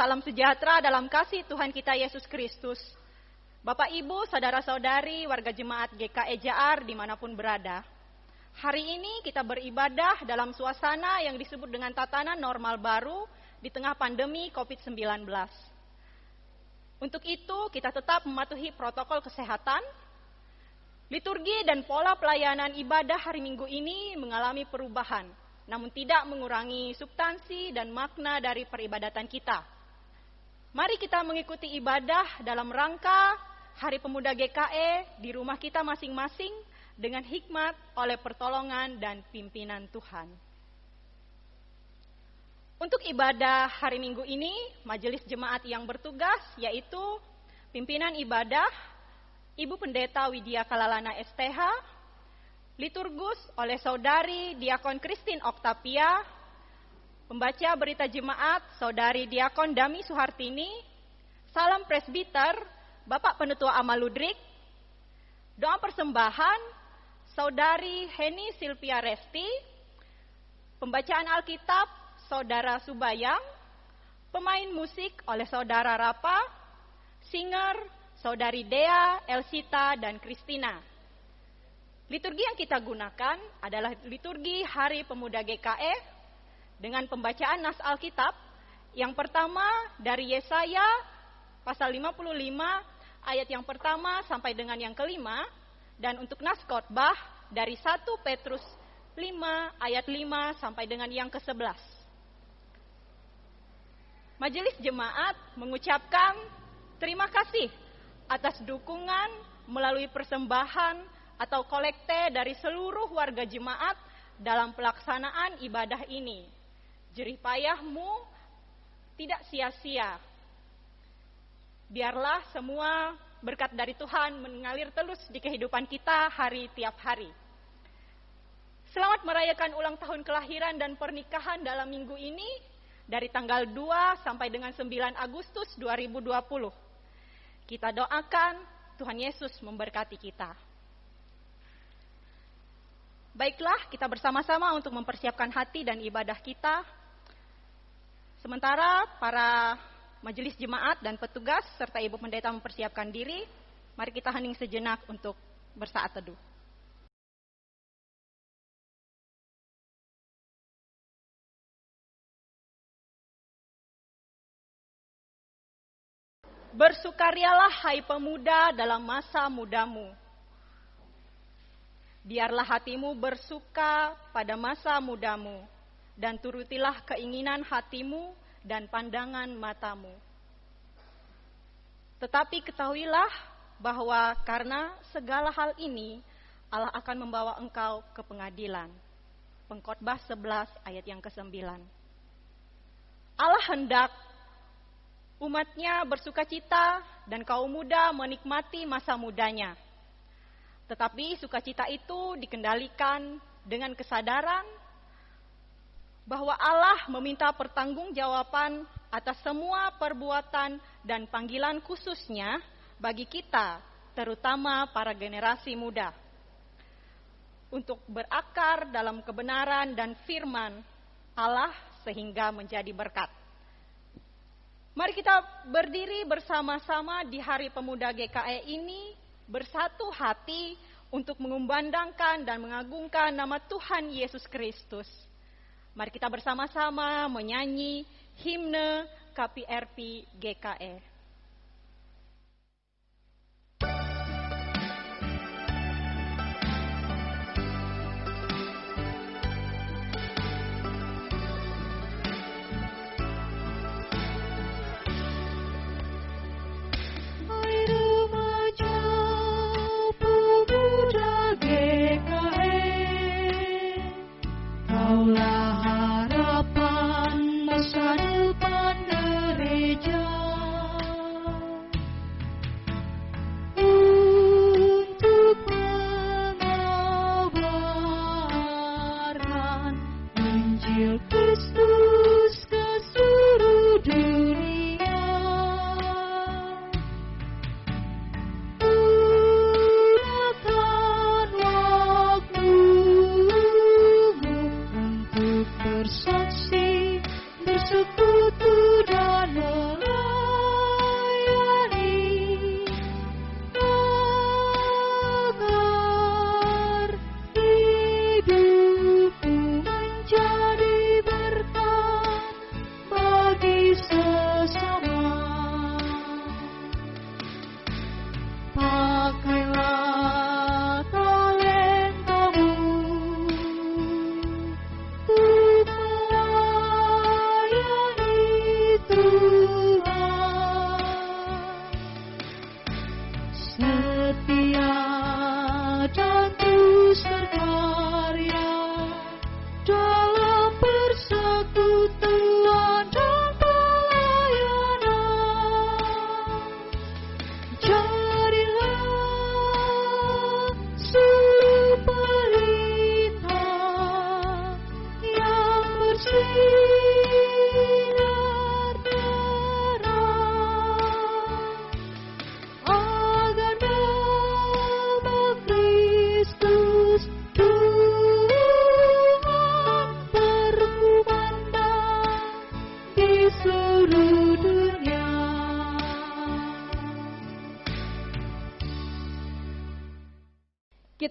salam sejahtera dalam kasih Tuhan kita Yesus Kristus. Bapak, Ibu, saudara-saudari, warga jemaat GKE JAR dimanapun berada. Hari ini kita beribadah dalam suasana yang disebut dengan tatanan normal baru di tengah pandemi COVID-19. Untuk itu, kita tetap mematuhi protokol kesehatan. Liturgi dan pola pelayanan ibadah hari Minggu ini mengalami perubahan, namun tidak mengurangi substansi dan makna dari peribadatan kita. Mari kita mengikuti ibadah dalam rangka Hari Pemuda GKE di rumah kita masing-masing dengan hikmat oleh pertolongan dan pimpinan Tuhan. Untuk ibadah hari Minggu ini, majelis jemaat yang bertugas yaitu pimpinan ibadah Ibu Pendeta Widya Kalalana STH, liturgus oleh Saudari Diakon Christine Oktavia, pembaca berita jemaat Saudari Diakon Dami Suhartini, salam presbiter Bapak Penutua Amal Ludrik, doa persembahan Saudari Heni Silvia Resti, pembacaan Alkitab Saudara Subayang, pemain musik oleh Saudara Rapa, singer Saudari Dea, Elsita, dan Kristina. Liturgi yang kita gunakan adalah liturgi Hari Pemuda GKE dengan pembacaan nas Alkitab. Yang pertama dari Yesaya pasal 55 ayat yang pertama sampai dengan yang kelima, dan untuk nas khotbah dari 1 Petrus 5 ayat 5 sampai dengan yang ke-11. Majelis jemaat mengucapkan terima kasih atas dukungan melalui persembahan atau kolekte dari seluruh warga jemaat dalam pelaksanaan ibadah ini. Jerih payahmu tidak sia-sia. Biarlah semua berkat dari Tuhan mengalir terus di kehidupan kita tiap hari. Selamat merayakan ulang tahun kelahiran dan pernikahan dalam minggu ini dari tanggal 2 sampai dengan 9 Agustus 2020. Kita doakan Tuhan Yesus memberkati kita. Baiklah, kita bersama-sama untuk mempersiapkan hati dan ibadah kita. Sementara para majelis jemaat dan petugas serta Ibu Pendeta mempersiapkan diri, mari kita hening sejenak untuk bersaat teduh. Bersukarialah hai pemuda dalam masa mudamu. Biarlah hatimu bersuka pada masa mudamu, dan turutilah keinginan hatimu dan pandangan matamu. Tetapi ketahuilah bahwa karena segala hal ini, Allah akan membawa engkau ke pengadilan. Pengkhotbah 11 ayat yang ke-9. Allah hendak umatnya bersukacita dan kaum muda menikmati masa mudanya. Tetapi sukacita itu dikendalikan dengan kesadaran bahwa Allah meminta pertanggungjawaban atas semua perbuatan dan panggilan khususnya bagi kita, terutama para generasi muda, untuk berakar dalam kebenaran dan firman Allah sehingga menjadi berkat. Mari kita berdiri bersama-sama di Hari Pemuda GKE ini, bersatu hati untuk mengumandangkan dan mengagungkan nama Tuhan Yesus Kristus. Mari kita bersama-sama menyanyi himne KPRP GKE. Harapan masa depan gereja.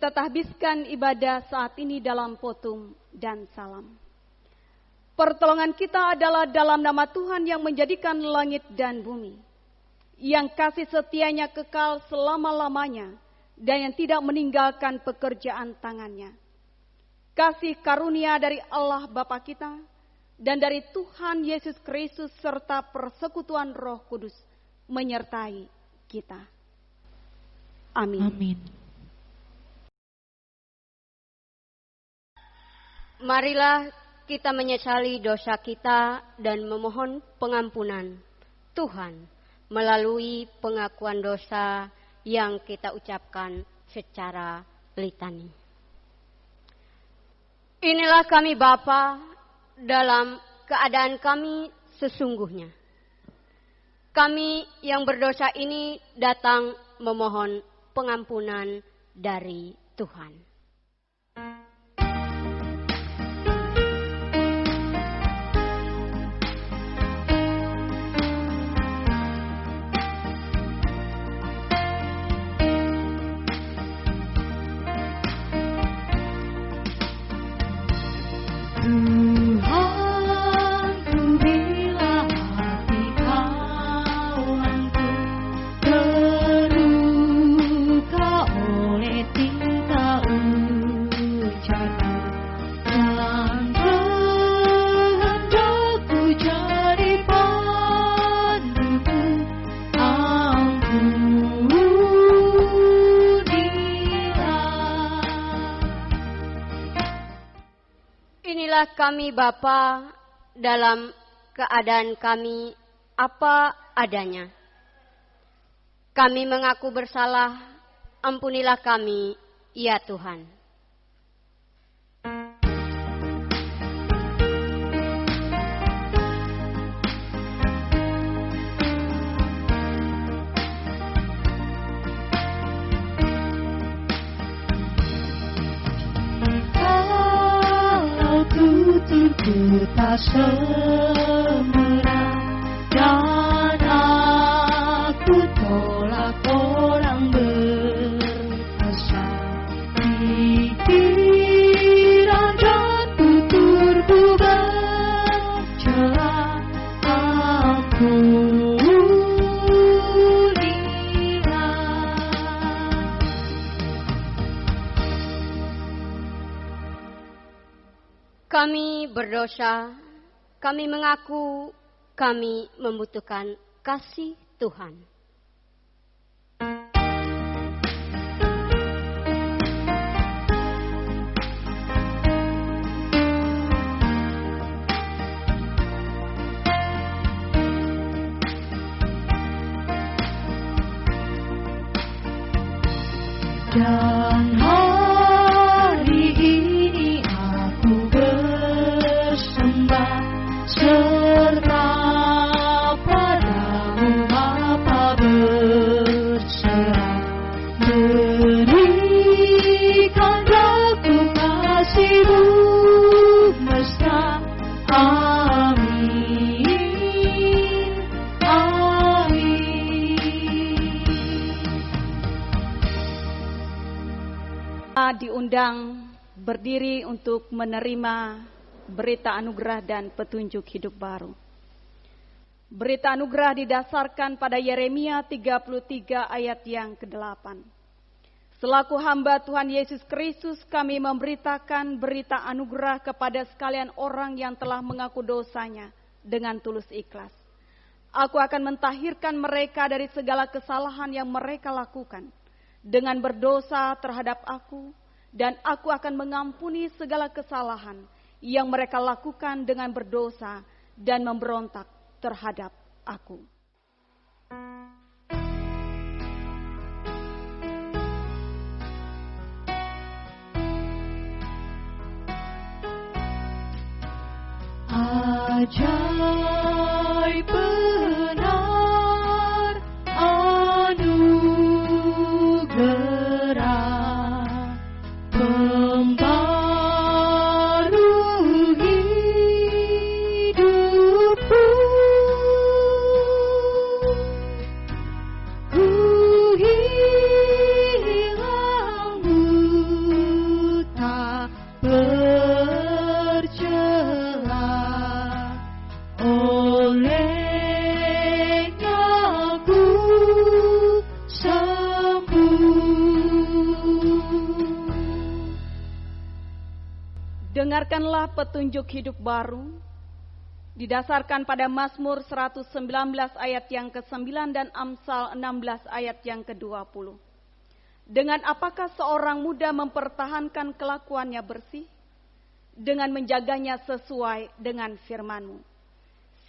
kita tahbiskan ibadah saat ini dalam potum dan salam. Pertolongan kita adalah dalam nama Tuhan yang menjadikan langit dan bumi, yang kasih setianya kekal selama-lamanya, dan yang tidak meninggalkan pekerjaan tangannya. Kasih karunia dari Allah Bapa kita, dan dari Tuhan Yesus Kristus, serta persekutuan Roh Kudus menyertai kita. Amin. Amin. Marilah kita menyesali dosa kita dan memohon pengampunan Tuhan melalui pengakuan dosa yang kita ucapkan secara litani. Inilah kami Bapa, dalam keadaan kami sesungguhnya. Kami yang berdosa ini datang memohon pengampunan dari Tuhan. Kami Bapa, dalam keadaan kami apa adanya. Kami mengaku bersalah, ampunilah kami, ya Tuhan. Ku tak semerah dan aku tolak orang berdosa. Pikiran dan tuturku bercela, ampunilah. Kami berdosa, kami mengaku kami membutuhkan kasih Tuhan. Dan hari ini aku bersembah serta padamu Bapa berserah, berikan aku kasih-Mu mesra. Amin, amin. Diundang berdiri untuk menerima berita anugerah dan petunjuk hidup baru. Berita anugerah didasarkan pada Yeremia 33 ayat yang ke-8. Selaku hamba Tuhan Yesus Kristus, kami memberitakan berita anugerah kepada sekalian orang yang telah mengaku dosanya dengan tulus ikhlas. Aku akan mentahirkan mereka dari segala kesalahan yang mereka lakukan dengan berdosa terhadap aku, dan aku akan mengampuni segala kesalahan yang mereka lakukan dengan berdosa dan memberontak terhadap aku. Ajaib benar anugerah pembaru hidupku. Ku hilang tercela, olehnya aku sembuh. Dengarkanlah petunjuk hidup baru, didasarkan pada Mazmur 119 ayat yang ke-9 dan Amsal 16 ayat yang ke-20. Dengan apakah seorang muda mempertahankan kelakuannya bersih? Dengan menjaganya sesuai dengan firman-Mu.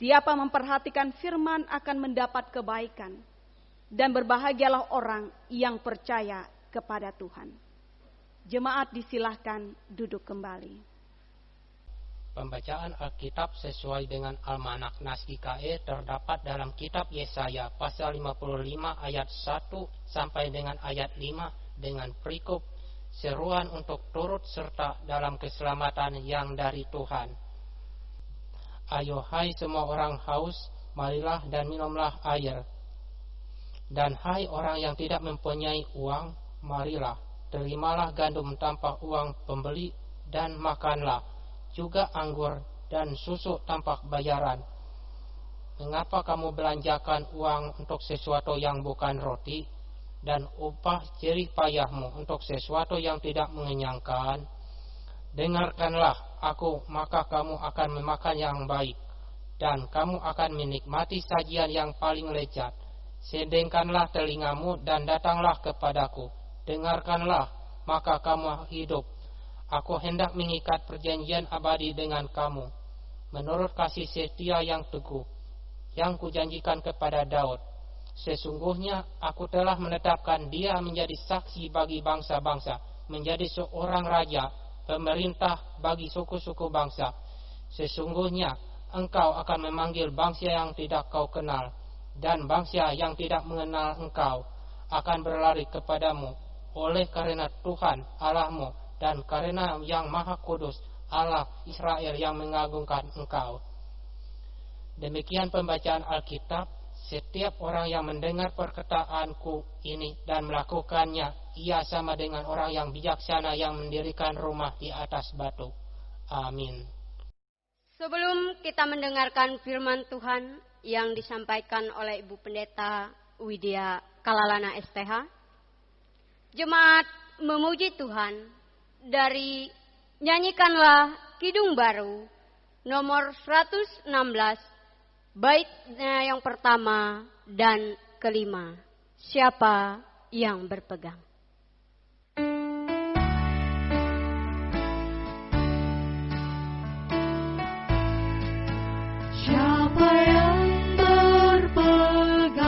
Siapa memperhatikan firman akan mendapat kebaikan, dan berbahagialah orang yang percaya kepada Tuhan. Jemaat disilahkan duduk kembali. Pembacaan Alkitab sesuai dengan Almanak Nas IKE terdapat dalam kitab Yesaya pasal 55 ayat 1 sampai dengan ayat 5 dengan perikop seruan untuk turut serta dalam keselamatan yang dari Tuhan. Ayo hai semua orang haus, marilah dan minumlah air. Dan hai orang yang tidak mempunyai uang, marilah, terimalah gandum tanpa uang pembeli dan makanlah juga anggur dan susu tanpa bayaran. Mengapa kamu belanjakan uang untuk sesuatu yang bukan roti, dan upah jerih payahmu untuk sesuatu yang tidak mengenyangkan? Dengarkanlah aku, maka kamu akan memakan yang baik, dan kamu akan menikmati sajian yang paling lezat. Sedengkanlah telingamu dan datanglah kepadaku. Dengarkanlah, maka kamu hidup. Aku hendak mengikat perjanjian abadi dengan kamu, menurut kasih setia yang teguh, yang kujanjikan kepada Daud. Sesungguhnya aku telah menetapkan dia menjadi saksi bagi bangsa-bangsa, menjadi seorang raja, pemerintah bagi suku-suku bangsa. Sesungguhnya engkau akan memanggil bangsa yang tidak kau kenal, dan bangsa yang tidak mengenal engkau akan berlari kepadamu, oleh karena Tuhan Allahmu dan karena yang Maha Kudus Allah Israel yang mengagungkan engkau. Demikian pembacaan Alkitab. Setiap orang yang mendengar perkataanku ini dan melakukannya, ia sama dengan orang yang bijaksana yang mendirikan rumah di atas batu. Amin. Sebelum kita mendengarkan firman Tuhan yang disampaikan oleh Ibu Pendeta Widya Kalalana STH, jemaat memuji Tuhan dari Nyanyikanlah Kidung Baru nomor 116, baitnya yang pertama dan kelima. Siapa yang berpegang? Siapa yang berpegang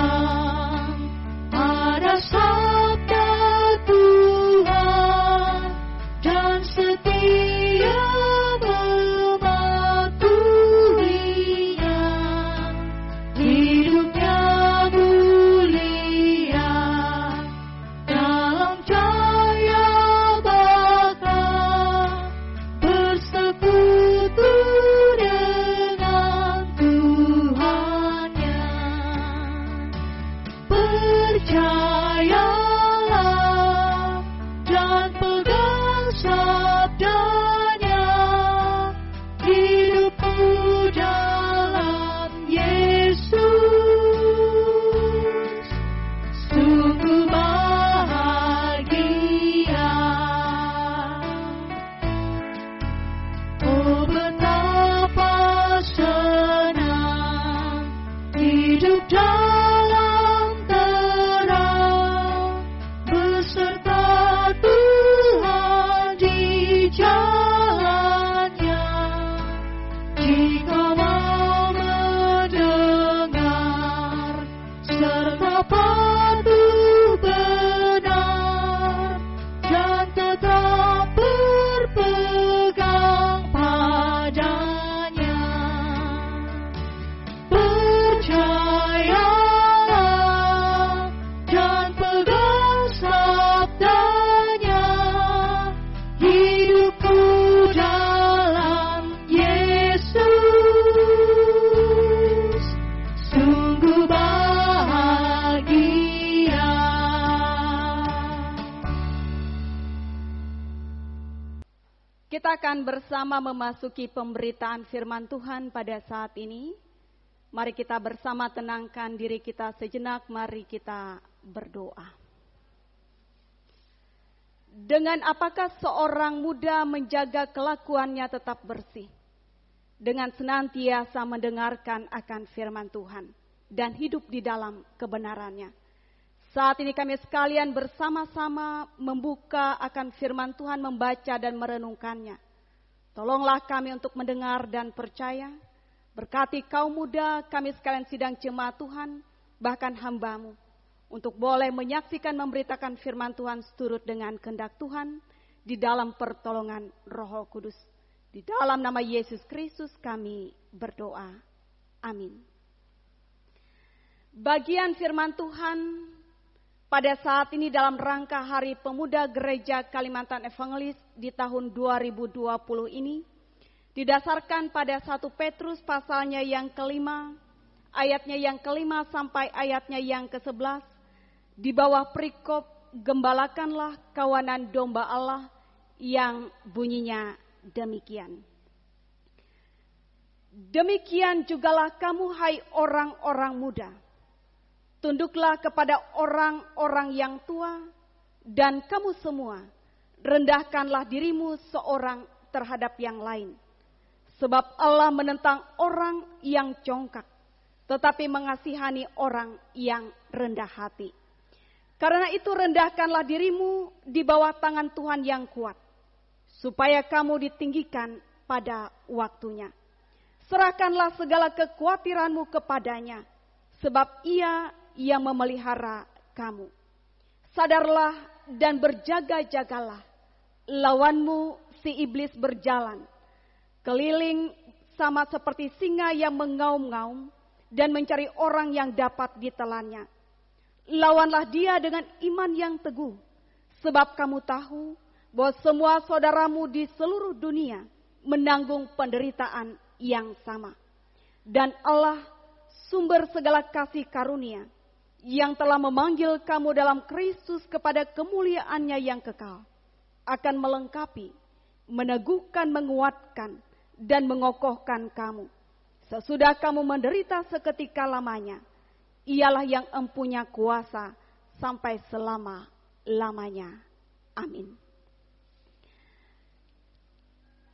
pada sabda Tuhan dan setia mematuhinya, hidupnya mulia dalam cahaya bakal bersekutu dengan Tuhannya. Percayalah dan pegang sabdanya, hidupmu dalam Yesus sungguh bahagia. Oh betapa senang hidup dalam terang beserta Tuhan di jalannya. Jika mau mendengar serta patuh benar dan tetap berpegang padanya. Percaya akan bersama memasuki pemberitaan firman Tuhan pada saat ini. Mari kita bersama tenangkan diri kita sejenak, mari kita berdoa. Dengan apakah seorang muda menjaga kelakuannya tetap bersih? Dengan senantiasa mendengarkan akan firman Tuhan dan hidup di dalam kebenarannya. Saat ini kami sekalian bersama-sama membuka akan firman Tuhan, membaca dan merenungkannya. Tolonglah kami untuk mendengar dan percaya. Berkati kaum muda, kami sekalian sidang jemaat Tuhan, bahkan hamba-Mu, untuk boleh menyaksikan memberitakan firman Tuhan seturut dengan kehendak Tuhan, di dalam pertolongan Roh Kudus. Di dalam nama Yesus Kristus kami berdoa. Amin. Bagian firman Tuhan pada saat ini dalam rangka Hari Pemuda Gereja Kalimantan Evangelis di tahun 2020 ini didasarkan pada 1 Petrus pasalnya yang kelima, ayatnya yang kelima sampai ayatnya yang ke-11, di bawah perikop gembalakanlah kawanan domba Allah yang bunyinya demikian. Demikian jugalah kamu hai orang-orang muda. Tunduklah kepada orang-orang yang tua, dan kamu semua rendahkanlah dirimu seorang terhadap yang lain. Sebab Allah menentang orang yang congkak, tetapi mengasihani orang yang rendah hati. Karena itu rendahkanlah dirimu di bawah tangan Tuhan yang kuat, supaya kamu ditinggikan pada waktunya. Serahkanlah segala kekhawatiranmu kepadanya, sebab Ia yang memelihara kamu. Sadarlah dan berjaga-jagalah. Lawanmu si iblis berjalan keliling sama seperti singa yang mengaum-ngaum dan mencari orang yang dapat ditelannya. Lawanlah dia dengan iman yang teguh, sebab kamu tahu bahwa semua saudaramu di seluruh dunia menanggung penderitaan yang sama. Dan Allah, sumber segala kasih karunia, yang telah memanggil kamu dalam Kristus kepada kemuliaannya yang kekal, akan melengkapi, meneguhkan, menguatkan, dan mengokohkan kamu. Sesudah kamu menderita seketika lamanya, Ialah yang empunya kuasa sampai selama-lamanya. Amin.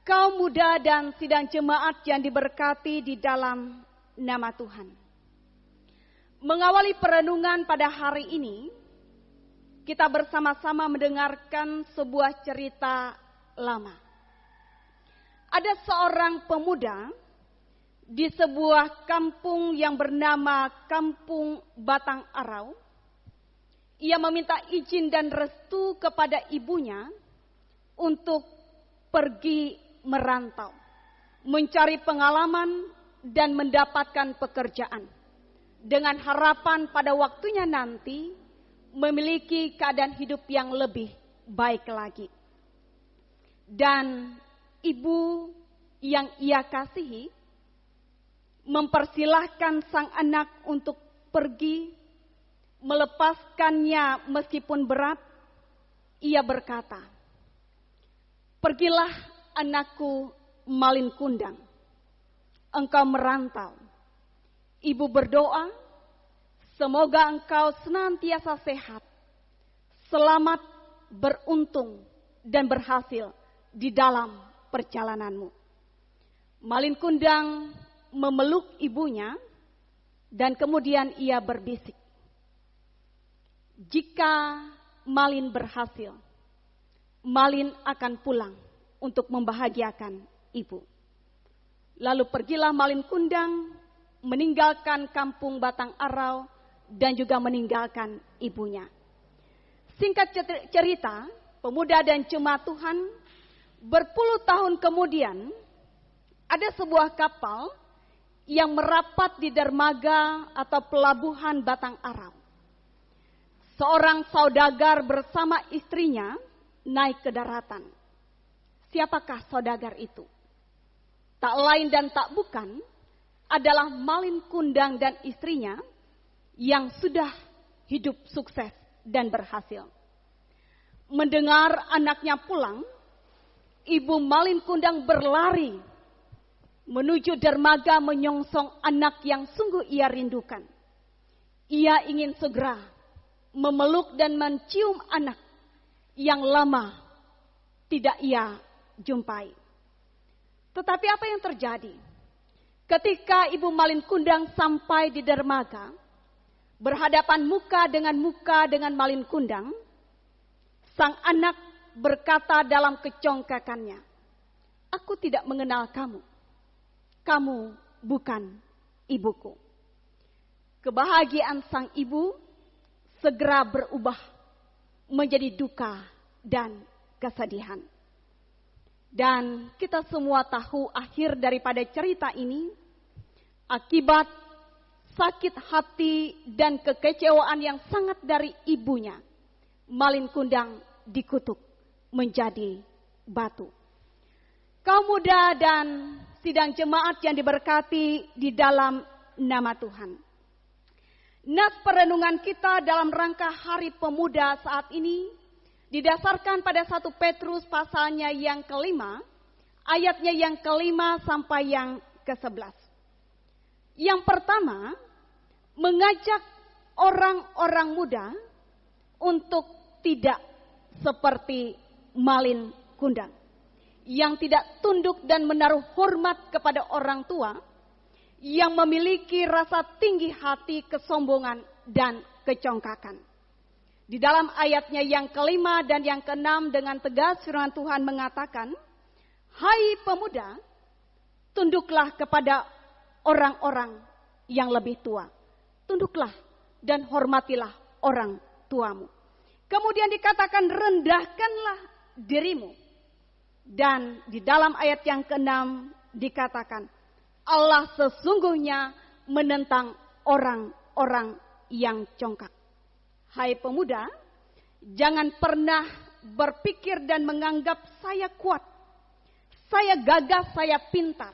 Kaum muda dan sidang jemaat yang diberkati di dalam nama Tuhan. Mengawali perenungan pada hari ini, kita bersama-sama mendengarkan sebuah cerita lama. Ada seorang pemuda di sebuah kampung yang bernama Kampung Batang Arau. Ia meminta izin dan restu kepada ibunya untuk pergi merantau, mencari pengalaman dan mendapatkan pekerjaan, dengan harapan pada waktunya nanti memiliki keadaan hidup yang lebih baik lagi. Dan ibu yang ia kasihi mempersilahkan sang anak untuk pergi, melepaskannya meskipun berat. Ia berkata, "Pergilah anakku Malin Kundang, engkau merantau. Ibu berdoa, semoga engkau senantiasa sehat, selamat, beruntung, dan berhasil di dalam perjalananmu." Malin Kundang memeluk ibunya dan kemudian ia berbisik, "Jika Malin berhasil, Malin akan pulang untuk membahagiakan ibu." Lalu pergilah Malin Kundang meninggalkan Kampung Batang Arau dan juga meninggalkan ibunya. Singkat cerita, pemuda dan jemaat Tuhan, berpuluh tahun kemudian ada sebuah kapal yang merapat di dermaga atau pelabuhan Batang Arau. Seorang saudagar bersama istrinya naik ke daratan. Siapakah saudagar itu? Tak lain dan tak bukan adalah Malin Kundang dan istrinya yang sudah hidup sukses dan berhasil. Mendengar anaknya pulang, Ibu Malin Kundang berlari menuju dermaga menyongsong anak yang sungguh ia rindukan. Ia ingin segera memeluk dan mencium anak yang lama tidak ia jumpai. Tetapi apa yang terjadi? Ketika Ibu Malin Kundang sampai di dermaga, berhadapan muka dengan Malin Kundang, sang anak berkata dalam kecongkakannya, "Aku tidak mengenal kamu. Kamu bukan ibuku." Kebahagiaan sang ibu segera berubah menjadi duka dan kesedihan. Dan kita semua tahu akhir daripada cerita ini, akibat sakit hati dan kekecewaan yang sangat dari ibunya, Malin Kundang dikutuk menjadi batu. Kaum muda dan sidang jemaat yang diberkati di dalam nama Tuhan. Nas perenungan kita dalam rangka Hari Pemuda saat ini didasarkan pada 1 Petrus pasalnya yang kelima, ayatnya yang kelima sampai yang ke-11. Yang pertama, mengajak orang-orang muda untuk tidak seperti Malin Kundang, yang tidak tunduk dan menaruh hormat kepada orang tua, yang memiliki rasa tinggi hati, kesombongan, dan kecongkakan. Di dalam ayatnya yang kelima dan yang keenam dengan tegas firman Tuhan mengatakan, "Hai pemuda, tunduklah kepada orang-orang yang lebih tua. Tunduklah dan hormatilah orang tuamu." Kemudian dikatakan, "Rendahkanlah dirimu." Dan di dalam ayat yang keenam dikatakan, "Allah sesungguhnya menentang orang-orang yang congkak." Hai pemuda, jangan pernah berpikir dan menganggap saya kuat, saya gagah, saya pintar,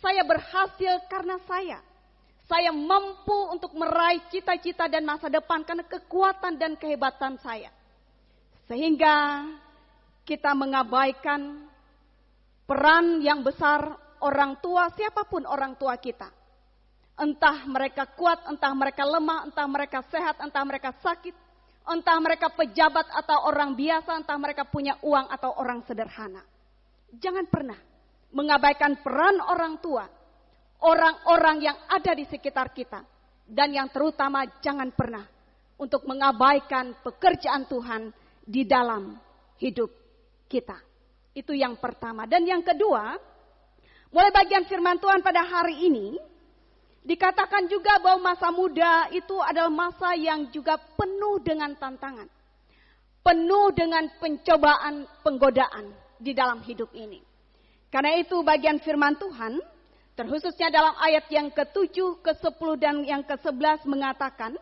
saya berhasil karena saya mampu untuk meraih cita-cita dan masa depan karena kekuatan dan kehebatan saya. Sehingga kita mengabaikan peran yang besar orang tua, siapapun orang tua kita. Entah mereka kuat, entah mereka lemah, entah mereka sehat, entah mereka sakit, entah mereka pejabat atau orang biasa, entah mereka punya uang atau orang sederhana. Jangan pernah mengabaikan peran orang tua, orang-orang yang ada di sekitar kita. Dan yang terutama jangan pernah untuk mengabaikan pekerjaan Tuhan di dalam hidup kita. Itu yang pertama. Dan yang kedua, mulai bagian firman Tuhan pada hari ini, dikatakan juga bahwa masa muda itu adalah masa yang juga penuh dengan tantangan. Penuh dengan pencobaan, penggodaan di dalam hidup ini. Karena itu bagian firman Tuhan, terkhususnya dalam ayat yang ke-7, ke-10 dan yang ke-11 mengatakan,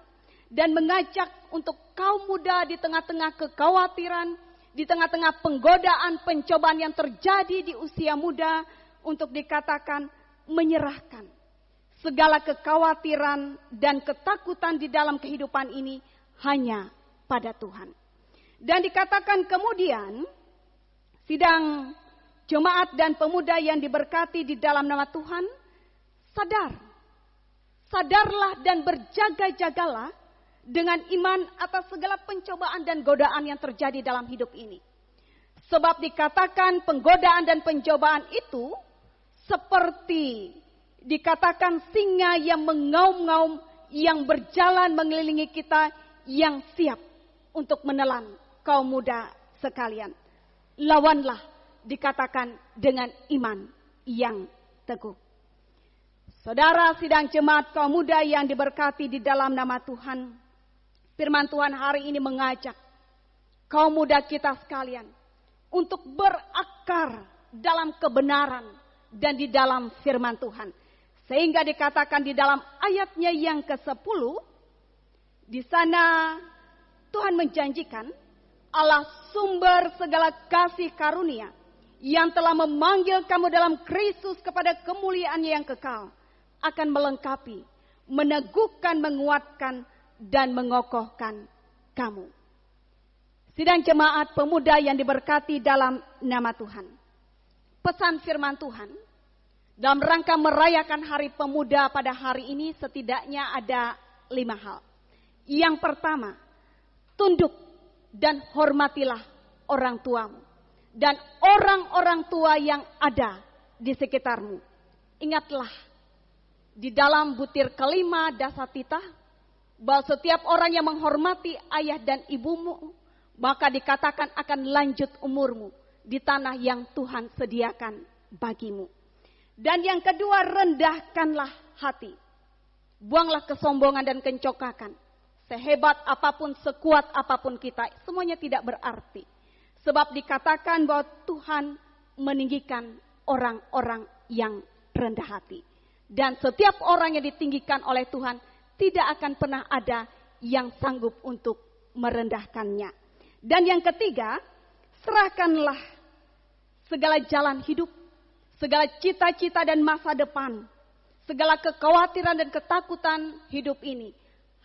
dan mengajak untuk kaum muda di tengah-tengah kekhawatiran, di tengah-tengah penggodaan, pencobaan yang terjadi di usia muda, untuk dikatakan menyerahkan segala kekhawatiran dan ketakutan di dalam kehidupan ini hanya pada Tuhan. Dan dikatakan kemudian, sidang jemaat dan pemuda yang diberkati di dalam nama Tuhan, sadarlah dan berjaga-jagalah dengan iman atas segala pencobaan dan godaan yang terjadi dalam hidup ini. Sebab dikatakan penggodaan dan pencobaan itu seperti dikatakan singa yang mengaum-ngaum, yang berjalan mengelilingi kita, yang siap untuk menelan kaum muda sekalian. Lawanlah, dikatakan dengan iman yang teguh. Saudara sidang jemaat kaum muda yang diberkati di dalam nama Tuhan, firman Tuhan hari ini mengajak kaum muda kita sekalian untuk berakar dalam kebenaran dan di dalam firman Tuhan. Sehingga dikatakan di dalam ayatnya yang ke-10, di sana Tuhan menjanjikan Allah sumber segala kasih karunia yang telah memanggil kamu dalam Kristus kepada kemuliaan yang kekal, akan melengkapi, meneguhkan, menguatkan, dan mengokohkan kamu. Sidang jemaat pemuda yang diberkati dalam nama Tuhan. Pesan firman Tuhan dalam rangka merayakan Hari Pemuda pada hari ini setidaknya ada 5 hal. Yang pertama, tunduk dan hormatilah orang tuamu dan orang-orang tua yang ada di sekitarmu. Ingatlah di dalam butir kelima Dasatita bahwa setiap orang yang menghormati ayah dan ibumu, maka dikatakan akan lanjut umurmu di tanah yang Tuhan sediakan bagimu. Dan yang kedua, rendahkanlah hati. Buanglah kesombongan dan kencokakan. Sehebat apapun, sekuat apapun kita, semuanya tidak berarti. Sebab dikatakan bahwa Tuhan meninggikan orang-orang yang rendah hati. Dan setiap orang yang ditinggikan oleh Tuhan, tidak akan pernah ada yang sanggup untuk merendahkannya. Dan yang ketiga, serahkanlah segala jalan hidup, segala cita-cita dan masa depan, segala kekhawatiran dan ketakutan hidup ini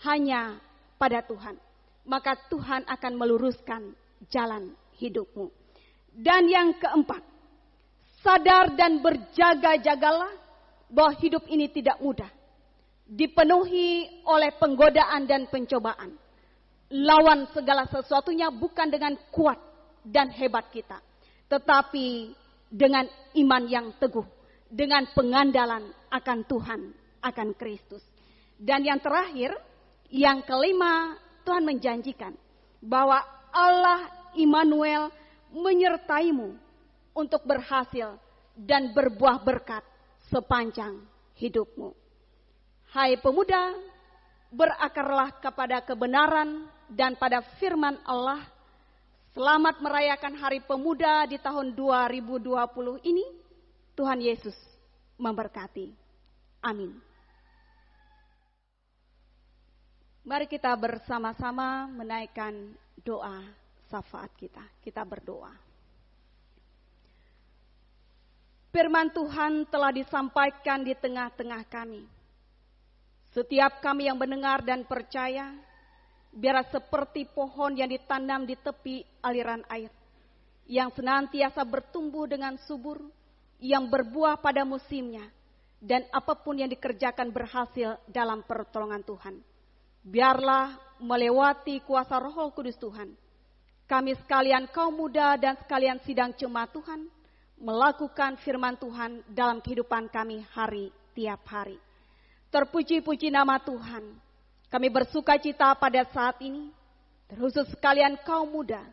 hanya pada Tuhan. Maka Tuhan akan meluruskan jalan hidupmu. Dan yang keempat, sadar dan berjaga-jagalah bahwa hidup ini tidak mudah. Dipenuhi oleh penggodaan dan pencobaan. Lawan segala sesuatunya bukan dengan kuat dan hebat kita, tetapi dengan iman yang teguh, dengan pengandalan akan Tuhan, akan Kristus. Dan yang terakhir, yang kelima, Tuhan menjanjikan bahwa Allah Immanuel menyertaimu untuk berhasil dan berbuah berkat sepanjang hidupmu. Hai pemuda, berakarlah kepada kebenaran dan pada firman Allah. Selamat merayakan Hari Pemuda di tahun 2020 ini. Tuhan Yesus memberkati. Amin. Mari kita bersama-sama menaikkan doa syafaat kita. Kita berdoa. Firman Tuhan telah disampaikan di tengah-tengah kami. Setiap kami yang mendengar dan percaya, biarlah seperti pohon yang ditanam di tepi aliran air, yang senantiasa bertumbuh dengan subur, yang berbuah pada musimnya, dan apapun yang dikerjakan berhasil dalam pertolongan Tuhan. Biarlah melewati kuasa Roh Kudus Tuhan, kami sekalian kaum muda dan sekalian sidang jemaat Tuhan, melakukan firman Tuhan dalam kehidupan kami hari tiap hari. Terpuji-puji nama Tuhan. Kami bersuka cita pada saat ini, terkhusus sekalian kaum muda,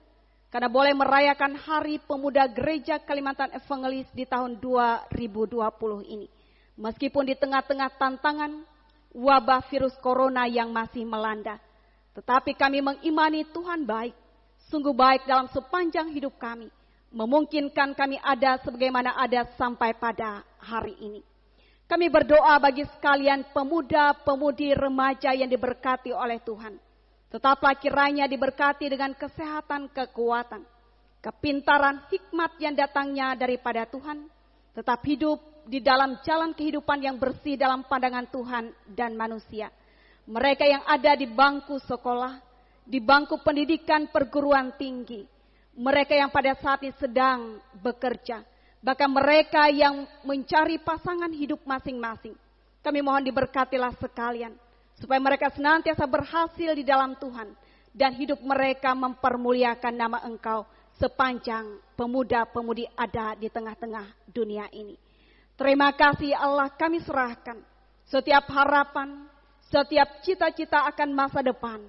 karena boleh merayakan Hari Pemuda Gereja Kalimantan Evangelis di tahun 2020 ini. Meskipun di tengah-tengah tantangan wabah virus corona yang masih melanda, tetapi kami mengimani Tuhan baik, sungguh baik dalam sepanjang hidup kami, memungkinkan kami ada sebagaimana ada sampai pada hari ini. Kami berdoa bagi sekalian pemuda-pemudi remaja yang diberkati oleh Tuhan. Tetaplah kiranya diberkati dengan kesehatan, kekuatan, kepintaran, hikmat yang datangnya daripada Tuhan. Tetap hidup di dalam jalan kehidupan yang bersih dalam pandangan Tuhan dan manusia. Mereka yang ada di bangku sekolah, di bangku pendidikan perguruan tinggi. Mereka yang pada saat ini sedang bekerja. Bahkan mereka yang mencari pasangan hidup masing-masing. Kami mohon diberkatilah sekalian. Supaya mereka senantiasa berhasil di dalam Tuhan. Dan hidup mereka mempermuliakan nama Engkau sepanjang pemuda-pemudi ada di tengah-tengah dunia ini. Terima kasih Allah, kami serahkan setiap harapan, setiap cita-cita akan masa depan.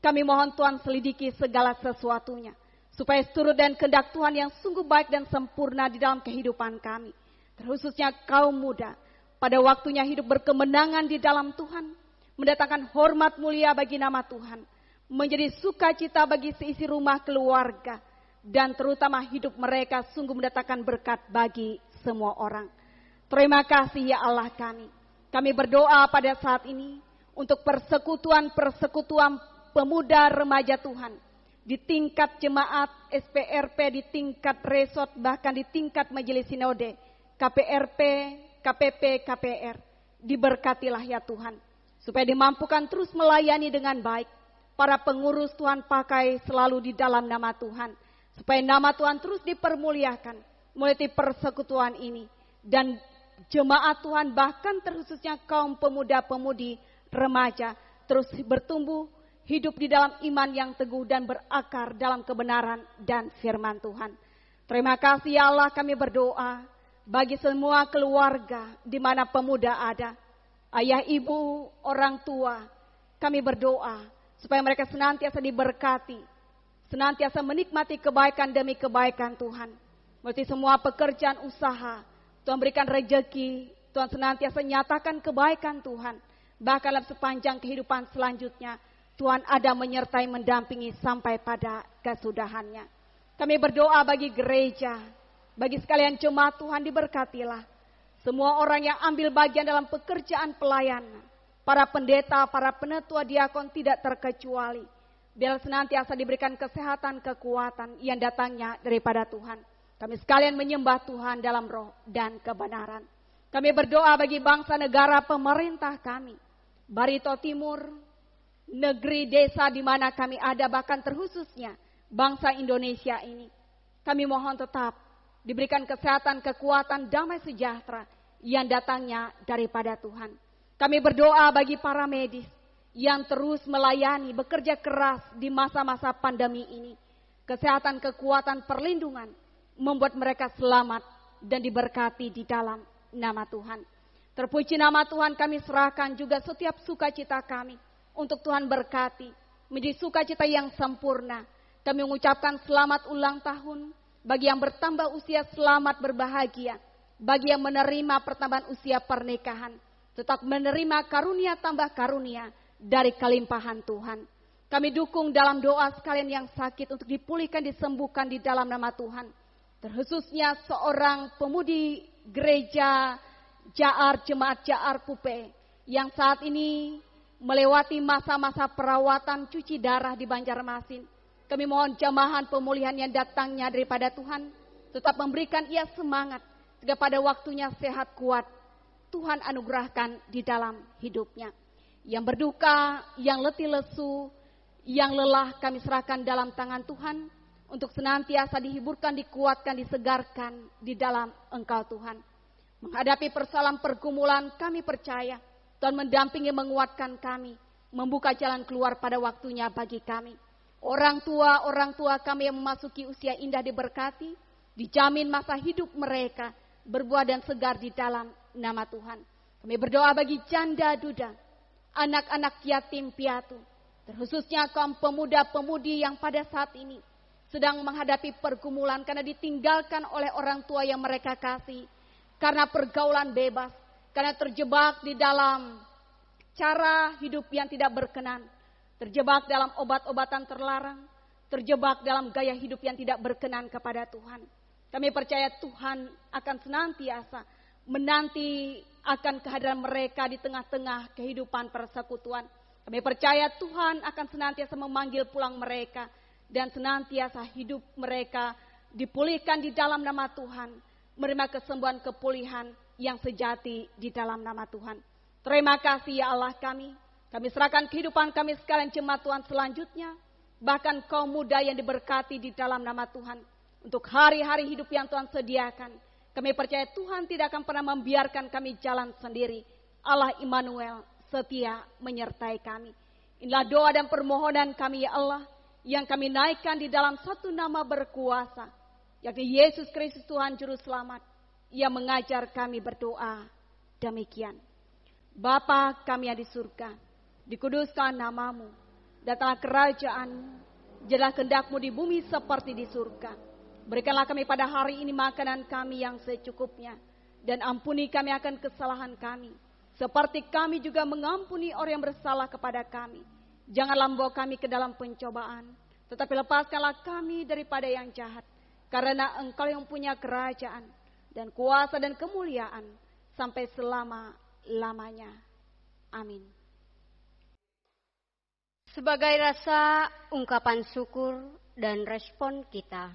Kami mohon Tuhan selidiki segala sesuatunya. Supaya seturut dan kehendak Tuhan yang sungguh baik dan sempurna di dalam kehidupan kami. Terkhususnya kaum muda. Pada waktunya hidup berkemenangan di dalam Tuhan. Mendatangkan hormat mulia bagi nama Tuhan. Menjadi sukacita bagi seisi rumah keluarga. Dan terutama hidup mereka sungguh mendatangkan berkat bagi semua orang. Terima kasih ya Allah kami. Kami berdoa pada saat ini. Untuk persekutuan-persekutuan pemuda remaja Tuhan. Di tingkat jemaat, SPRP, di tingkat resort, bahkan di tingkat majelis sinode, KPRP, KPP, KPR. Diberkatilah ya Tuhan. Supaya dimampukan terus melayani dengan baik. para pengurus Tuhan pakai selalu di dalam nama Tuhan. Supaya nama Tuhan terus dipermuliakan melalui persekutuan ini. Dan jemaat Tuhan bahkan terkhususnya kaum pemuda-pemudi remaja terus bertumbuh hidup di dalam iman yang teguh dan berakar dalam kebenaran dan firman Tuhan. Terima kasih ya Allah, kami berdoa bagi semua keluarga di mana pemuda ada. Ayah, ibu, orang tua, kami berdoa supaya mereka senantiasa diberkati, senantiasa menikmati kebaikan demi kebaikan Tuhan. Melalui semua pekerjaan usaha, Tuhan berikan rejeki, Tuhan senantiasa nyatakan kebaikan Tuhan. Bahkan dalam sepanjang kehidupan selanjutnya, Tuhan ada menyertai mendampingi sampai pada kesudahannya. Kami berdoa bagi gereja, bagi sekalian jemaat Tuhan diberkatilah. Semua orang yang ambil bagian dalam pekerjaan pelayanan, para pendeta, para penetua, diakon tidak terkecuali. Biar senantiasa diberikan kesehatan, kekuatan yang datangnya daripada Tuhan. Kami sekalian menyembah Tuhan dalam roh dan kebenaran. Kami berdoa bagi bangsa, negara, pemerintah kami. Barito Timur, negeri, desa di mana kami ada, bahkan terkhususnya bangsa Indonesia ini. Kami mohon tetap diberikan kesehatan, kekuatan, damai sejahtera yang datangnya daripada Tuhan. Kami berdoa bagi para medis yang terus melayani, bekerja keras di masa-masa pandemi ini. Kesehatan, kekuatan, perlindungan membuat mereka selamat dan diberkati di dalam nama Tuhan. Terpuji nama Tuhan, kami serahkan juga setiap sukacita kami untuk Tuhan berkati menjadi sukacita yang sempurna. Kami mengucapkan selamat ulang tahun bagi yang bertambah usia, selamat berbahagia. Bagi yang menerima pertambahan usia pernikahan, tetap menerima karunia tambah karunia dari kelimpahan Tuhan. Kami dukung dalam doa sekalian yang sakit untuk dipulihkan, disembuhkan di dalam nama Tuhan. Terkhususnya seorang pemudi gereja Jaar, jemaat Jaar Pupe, yang saat ini melewati masa-masa perawatan cuci darah di Banjarmasin. Kami mohon jamahan pemulihan yang datangnya daripada Tuhan, tetap memberikan ia semangat, sehingga pada waktunya sehat kuat, Tuhan anugerahkan di dalam hidupnya. Yang berduka, yang letih lesu, yang lelah kami serahkan dalam tangan Tuhan, untuk senantiasa dihiburkan, dikuatkan, disegarkan di dalam Engkau Tuhan. Menghadapi persoalan pergumulan, kami percaya Tuhan mendampingi, menguatkan kami, membuka jalan keluar pada waktunya bagi kami. Orang tua kami yang memasuki usia indah diberkati, dijamin masa hidup mereka berbuah dan segar di dalam nama Tuhan. Kami berdoa bagi janda duda, anak-anak yatim piatu, terkhususnya kaum pemuda-pemudi yang pada saat ini sedang menghadapi pergumulan karena ditinggalkan oleh orang tua yang mereka kasih, karena pergaulan bebas, karena terjebak di dalam cara hidup yang tidak berkenan, terjebak dalam obat-obatan terlarang, terjebak dalam gaya hidup yang tidak berkenan kepada Tuhan. Kami percaya Tuhan akan senantiasa menanti akan kehadiran mereka di tengah-tengah kehidupan persekutuan. Kami percaya Tuhan akan senantiasa memanggil pulang mereka, dan senantiasa hidup mereka dipulihkan di dalam nama Tuhan, menerima kesembuhan, kepulihan yang sejati di dalam nama Tuhan. Terima kasih ya Allah kami. Kami serahkan kehidupan kami sekalian jemaat Tuhan selanjutnya, bahkan kaum muda yang diberkati di dalam nama Tuhan, untuk hari-hari hidup yang Tuhan sediakan. Kami percaya Tuhan tidak akan pernah membiarkan kami jalan sendiri. Allah Immanuel setia menyertai kami. Inilah doa dan permohonan kami ya Allah, yang kami naikkan di dalam satu nama berkuasa, yakni Yesus Kristus Tuhan Juru Selamat, yang mengajar kami berdoa demikian. Bapa kami yang di surga, dikuduskan namamu, datanglah kerajaan-Mu, jadilah kehendak-Mu di bumi seperti di surga. Berikanlah kami pada hari ini makanan kami yang secukupnya, dan ampuni kami akan kesalahan kami, seperti kami juga mengampuni orang yang bersalah kepada kami. Janganlah membawa kami ke dalam pencobaan, tetapi lepaskanlah kami daripada yang jahat. Karena Engkau yang punya kerajaan dan kuasa dan kemuliaan sampai selama-lamanya. Amin. Sebagai rasa ungkapan syukur dan respon kita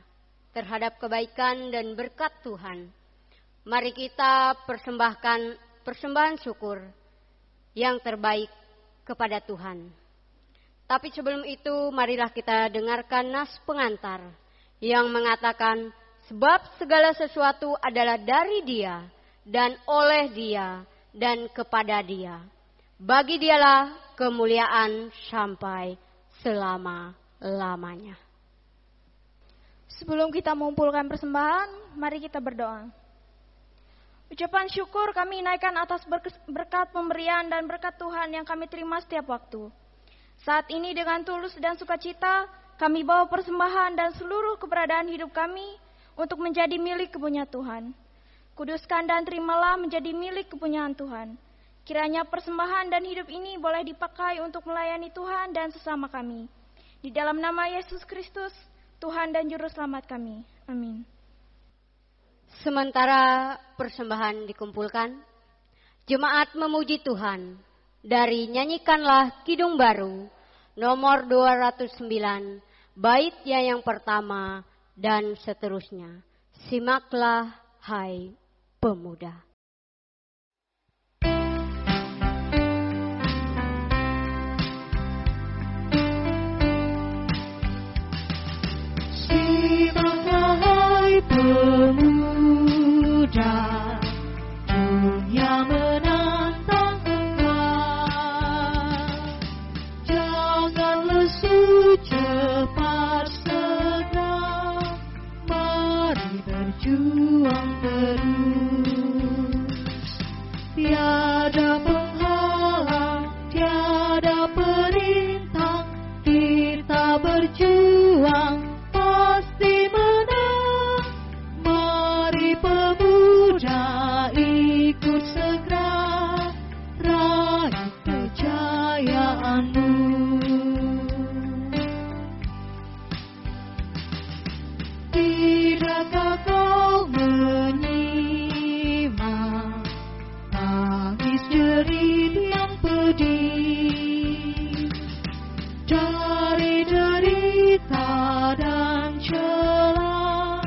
terhadap kebaikan dan berkat Tuhan, mari kita persembahkan persembahan syukur yang terbaik kepada Tuhan. Tapi sebelum itu marilah kita dengarkan nas pengantar yang mengatakan, sebab segala sesuatu adalah dari Dia dan oleh Dia dan kepada Dia. Bagi Dialah kemuliaan sampai selama-lamanya. Sebelum kita mengumpulkan persembahan, mari kita berdoa. Ucapan syukur kami naikkan atas berkat pemberian dan berkat Tuhan yang kami terima setiap waktu. Saat ini dengan tulus dan sukacita, kami bawa persembahan dan seluruh keberadaan hidup kami untuk menjadi milik kepunyaan Tuhan. Kuduskan dan terimalah menjadi milik kepunyaan Tuhan. Kiranya persembahan dan hidup ini boleh dipakai untuk melayani Tuhan dan sesama kami. Di dalam nama Yesus Kristus, Tuhan dan Juru Selamat kami. Amin. Sementara persembahan dikumpulkan, jemaat memuji Tuhan dari Nyanyikanlah Kidung Baru nomor 209, baitnya yang pertama dan seterusnya. Simaklah hai pemuda. Simaklah hai pemuda, dunia menantang engkau. Jangan lesu, cepat segera, mari berjuang terus. Tiada penghalang, tiada perintang, kita berjuang pasti menang. Mari pemuda ikut segera, raih kejayaanmu. Tidakkah kau menyimak tangis jerit yang pedih dari derita dan celah?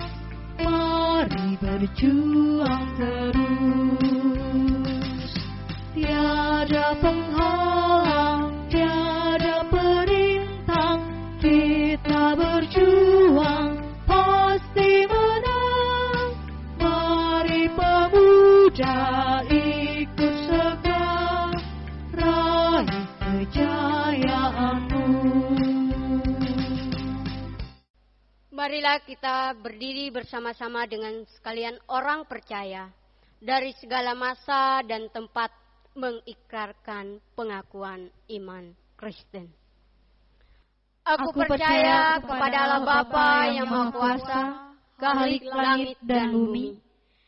Mari berjuang terus. Tiada penghalang, tiada perintang, kita berjuang pasti menang. Mari pemuda ikut segera, raih kejayaanmu. Marilah kita berdiri bersama-sama dengan sekalian orang percaya dari segala masa dan tempat mengikrarkan pengakuan iman Kristen. Aku percaya kepada Allah Bapa yang Maha Kuasa, Khalik langit dan bumi,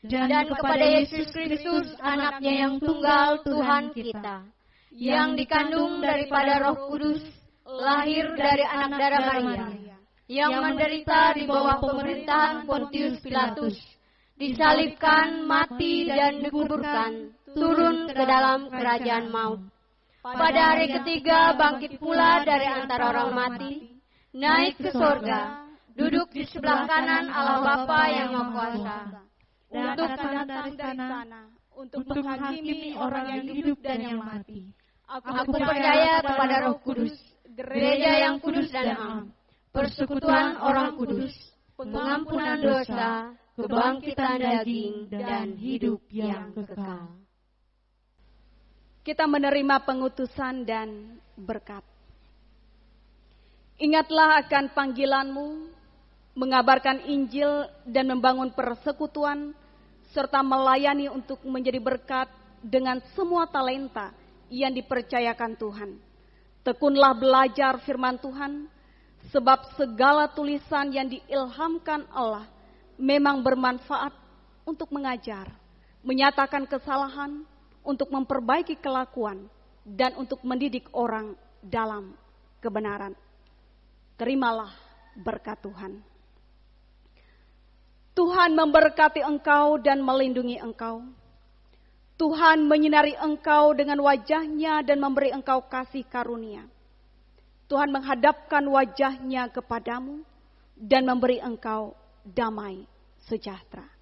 dan kepada Yesus Kristus, Anaknya yang tunggal Tuhan kita, yang dikandung daripada Roh Kudus, lahir dari anak darah Maria, yang menderita di bawah pemerintahan Pontius Pilatus, disalibkan, mati dan dikuburkan, turun ke dalam kerajaan maut. Pada hari ketiga bangkit pula dari antara orang mati, naik ke sorga, duduk di sebelah kanan Allah Bapa yang Maha Kuasa, untuk datang dari sana untuk menghakimi orang yang hidup dan yang mati. Aku percaya kepada Roh Kudus, gereja yang kudus dan am, persekutuan orang kudus, pengampunan dosa, kebangkitan daging, dan hidup yang kekal. Kita menerima pengutusan dan berkat. Ingatlah akan panggilanmu, mengabarkan Injil dan membangun persekutuan, serta melayani untuk menjadi berkat dengan semua talenta yang dipercayakan Tuhan. Tekunlah belajar firman Tuhan, sebab segala tulisan yang diilhamkan Allah memang bermanfaat untuk mengajar, menyatakan kesalahan, untuk memperbaiki kelakuan, dan untuk mendidik orang dalam kebenaran. Terimalah berkat Tuhan. Tuhan memberkati engkau dan melindungi engkau. Tuhan menyinari engkau dengan wajah-Nya dan memberi engkau kasih karunia. Tuhan menghadapkan wajah-Nya kepadamu dan memberi engkau damai sejahtera.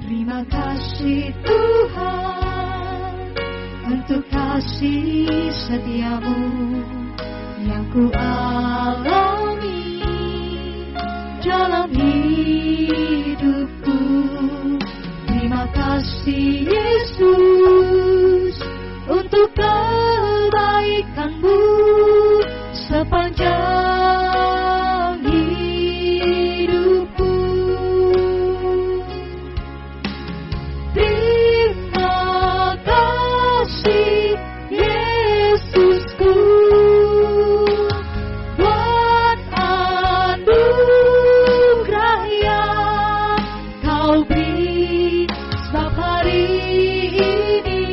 Terima kasih Tuhan untuk kasih setiamu yang ku alami dalam hidupku. Terima kasih Yesus untuk kebaikan-Mu sepanjang hidupku. Terima kasih Yesusku buat anugerah yang Kau beri, sebab hari ini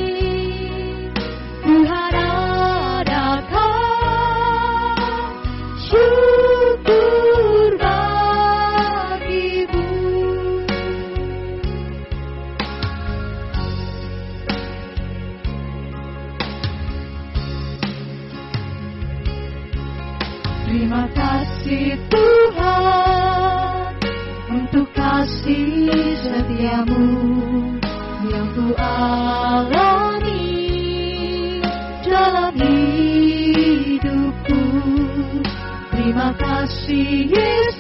Tuhan adakan syukur bagimu. Terima kasih Tuhan untuk kasih setiamu yang ku alami dalam hidupku. Terima kasih Yesus